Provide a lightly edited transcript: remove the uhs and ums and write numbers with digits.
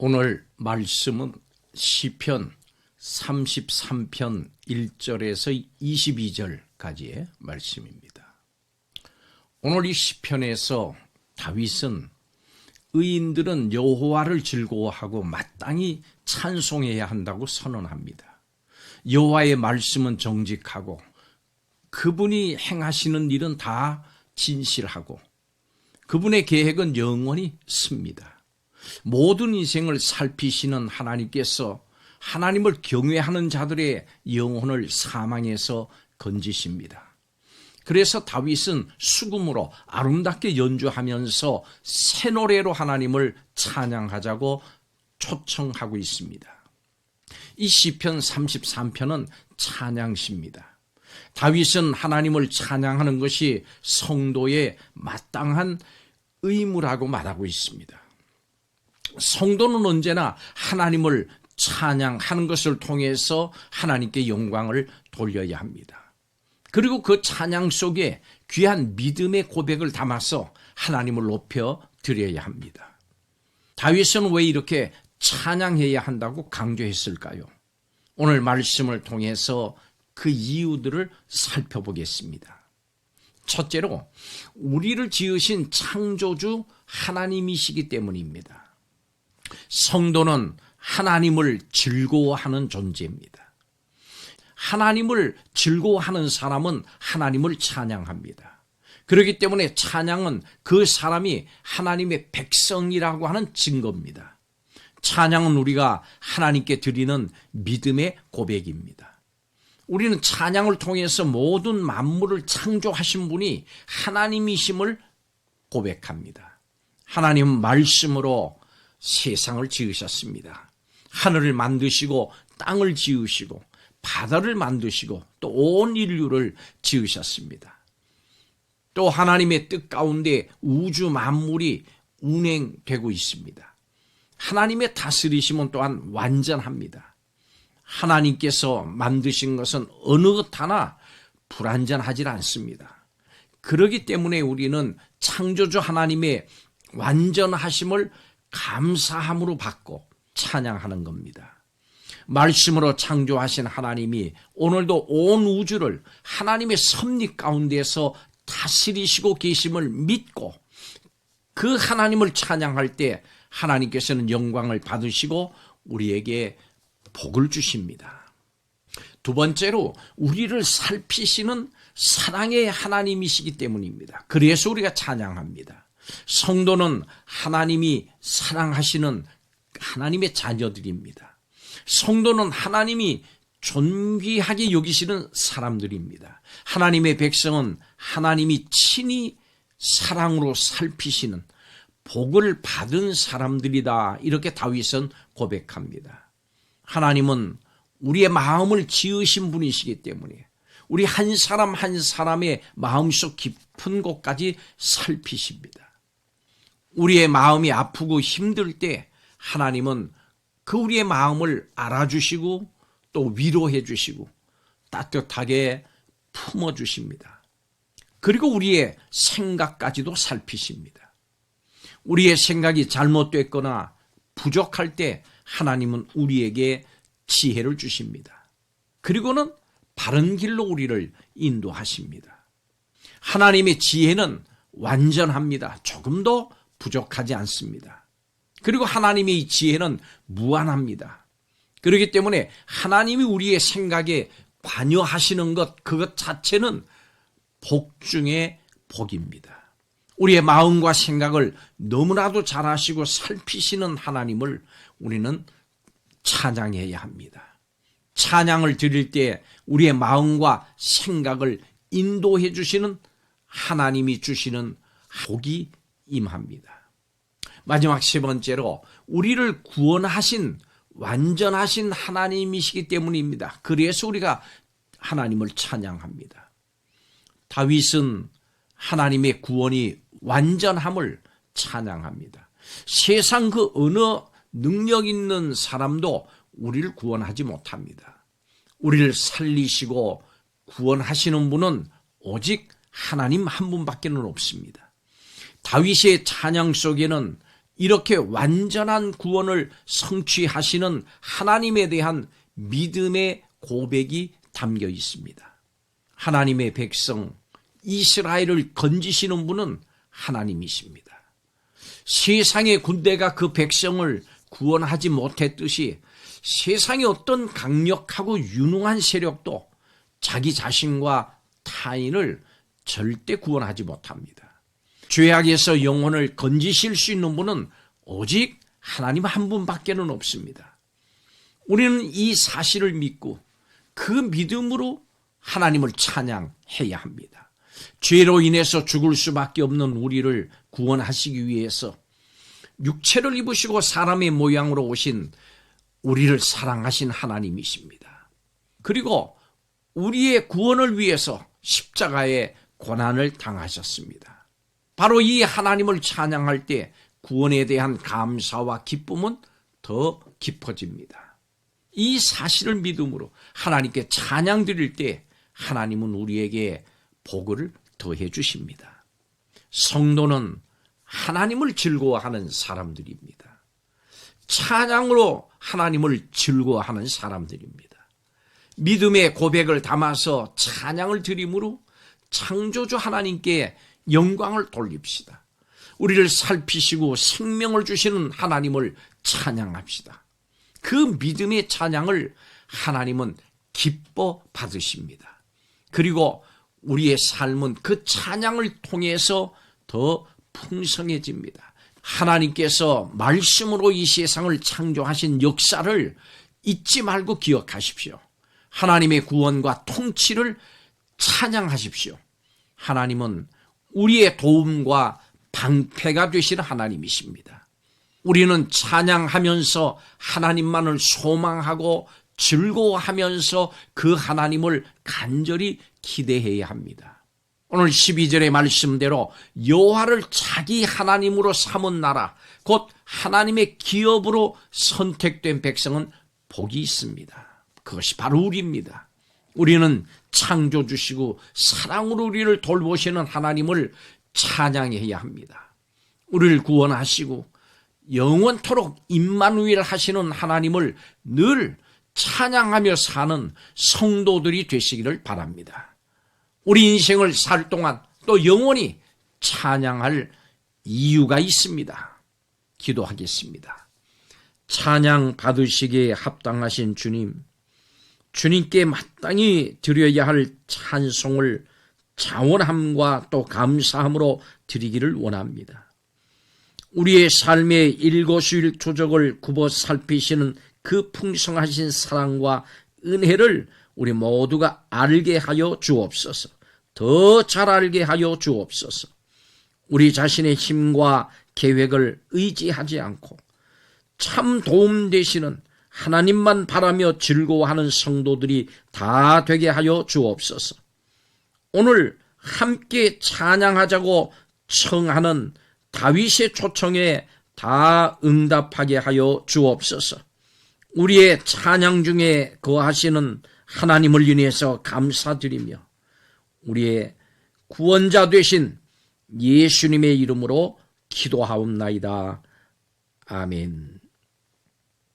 오늘 말씀은 시편 33편 1절에서 22절까지의 말씀입니다. 오늘 이 시편에서 다윗은 의인들은 여호와를 즐거워하고 마땅히 찬송해야 한다고 선언합니다. 여호와의 말씀은 정직하고 그분이 행하시는 일은 다 진실하고 그분의 계획은 영원히 씁니다. 모든 인생을 살피시는 하나님께서 하나님을 경외하는 자들의 영혼을 사망에서 건지십니다. 그래서 다윗은 수금으로 아름답게 연주하면서 새 노래로 하나님을 찬양하자고 초청하고 있습니다. 이 시편 33편은 찬양시입니다. 다윗은 하나님을 찬양하는 것이 성도의 마땅한 의무라고 말하고 있습니다. 성도는 언제나 하나님을 찬양하는 것을 통해서 하나님께 영광을 돌려야 합니다. 그리고 그 찬양 속에 귀한 믿음의 고백을 담아서 하나님을 높여 드려야 합니다. 다윗은 왜 이렇게 찬양해야 한다고 강조했을까요? 오늘 말씀을 통해서 그 이유들을 살펴보겠습니다. 첫째로 우리를 지으신 창조주 하나님이시기 때문입니다. 성도는 하나님을 즐거워하는 존재입니다. 하나님을 즐거워하는 사람은 하나님을 찬양합니다. 그렇기 때문에 찬양은 그 사람이 하나님의 백성이라고 하는 증거입니다. 찬양은 우리가 하나님께 드리는 믿음의 고백입니다. 우리는 찬양을 통해서 모든 만물을 창조하신 분이 하나님이심을 고백합니다. 하나님은 말씀으로 세상을 지으셨습니다. 하늘을 만드시고 땅을 지으시고 바다를 만드시고 또 온 인류를 지으셨습니다. 또 하나님의 뜻 가운데 우주 만물이 운행되고 있습니다. 하나님의 다스리심은 또한 완전합니다. 하나님께서 만드신 것은 어느 것 하나 불완전하지 않습니다. 그렇기 때문에 우리는 창조주 하나님의 완전하심을 감사함으로 받고 찬양하는 겁니다. 말씀으로 창조하신 하나님이 오늘도 온 우주를 하나님의 섭리 가운데서 다스리시고 계심을 믿고 그 하나님을 찬양할 때 하나님께서는 영광을 받으시고 우리에게 복을 주십니다. 두 번째로 우리를 살피시는 사랑의 하나님이시기 때문입니다. 그래서 우리가 찬양합니다. 성도는 하나님이 사랑하시는 하나님의 자녀들입니다. 성도는 하나님이 존귀하게 여기시는 사람들입니다. 하나님의 백성은 하나님이 친히 사랑으로 살피시는 복을 받은 사람들이다. 이렇게 다윗은 고백합니다. 하나님은 우리의 마음을 지으신 분이시기 때문에 우리 한 사람 한 사람의 마음속 깊은 곳까지 살피십니다. 우리의 마음이 아프고 힘들 때 하나님은 그 우리의 마음을 알아주시고 또 위로해 주시고 따뜻하게 품어주십니다. 그리고 우리의 생각까지도 살피십니다. 우리의 생각이 잘못됐거나 부족할 때 하나님은 우리에게 지혜를 주십니다. 그리고는 바른 길로 우리를 인도하십니다. 하나님의 지혜는 완전합니다. 조금도 부족하지 않습니다. 그리고 하나님의 지혜는 무한합니다. 그렇기 때문에 하나님이 우리의 생각에 관여하시는 것, 그것 자체는 복 중에 복입니다. 우리의 마음과 생각을 너무나도 잘 아시고 살피시는 하나님을 우리는 찬양해야 합니다. 찬양을 드릴 때 우리의 마음과 생각을 인도해 주시는 하나님이 주시는 복이 임합니다. 마지막 세 번째로 우리를 구원하신 완전하신 하나님이시기 때문입니다. 그래서 우리가 하나님을 찬양합니다. 다윗은 하나님의 구원이 완전함을 찬양합니다. 세상 그 어느 능력 있는 사람도 우리를 구원하지 못합니다. 우리를 살리시고 구원하시는 분은 오직 하나님 한 분밖에는 없습니다. 다윗의 찬양 속에는 이렇게 완전한 구원을 성취하시는 하나님에 대한 믿음의 고백이 담겨 있습니다. 하나님의 백성 이스라엘을 건지시는 분은 하나님이십니다. 세상의 군대가 그 백성을 구원하지 못했듯이 세상의 어떤 강력하고 유능한 세력도 자기 자신과 타인을 절대 구원하지 못합니다. 죄악에서 영혼을 건지실 수 있는 분은 오직 하나님 한 분밖에는 없습니다. 우리는 이 사실을 믿고 그 믿음으로 하나님을 찬양해야 합니다. 죄로 인해서 죽을 수밖에 없는 우리를 구원하시기 위해서 육체를 입으시고 사람의 모양으로 오신 우리를 사랑하신 하나님이십니다. 그리고 우리의 구원을 위해서 십자가의 고난을 당하셨습니다. 바로 이 하나님을 찬양할 때 구원에 대한 감사와 기쁨은 더 깊어집니다. 이 사실을 믿음으로 하나님께 찬양 드릴 때 하나님은 우리에게 복을 더해 주십니다. 성도는 하나님을 즐거워하는 사람들입니다. 찬양으로 하나님을 즐거워하는 사람들입니다. 믿음의 고백을 담아서 찬양을 드림으로 창조주 하나님께 영광을 돌립시다. 우리를 살피시고 생명을 주시는 하나님을 찬양합시다. 그 믿음의 찬양을 하나님은 기뻐 받으십니다. 그리고 우리의 삶은 그 찬양을 통해서 더 풍성해집니다. 하나님께서 말씀으로 이 세상을 창조하신 역사를 잊지 말고 기억하십시오. 하나님의 구원과 통치를 찬양하십시오. 하나님은 우리의 도움과 방패가 되시는 하나님이십니다. 우리는 찬양하면서 하나님만을 소망하고 즐거워하면서 그 하나님을 간절히 기대해야 합니다. 오늘 12절의 말씀대로 여호와를 자기 하나님으로 삼은 나라, 곧 하나님의 기업으로 선택된 백성은 복이 있습니다. 그것이 바로 우리입니다. 우리는 창조주시고 사랑으로 우리를 돌보시는 하나님을 찬양해야 합니다. 우리를 구원하시고 영원토록 임마누엘 하시는 하나님을 늘 찬양하며 사는 성도들이 되시기를 바랍니다. 우리 인생을 살 동안 또 영원히 찬양할 이유가 있습니다. 기도하겠습니다. 찬양 받으시기에 합당하신 주님, 주님께 마땅히 드려야 할 찬송을 자원함과 또 감사함으로 드리기를 원합니다. 우리의 삶의 일거수일투족을 굽어 살피시는 그 풍성하신 사랑과 은혜를 우리 모두가 알게 하여 주옵소서. 더 잘 알게 하여 주옵소서. 우리 자신의 힘과 계획을 의지하지 않고 참 도움 되시는 하나님만 바라며 즐거워하는 성도들이 다 되게 하여 주옵소서. 오늘 함께 찬양하자고 청하는 다윗의 초청에 다 응답하게 하여 주옵소서. 우리의 찬양 중에 거하시는 하나님을 인해서 감사드리며 우리의 구원자 되신 예수님의 이름으로 기도하옵나이다. 아멘.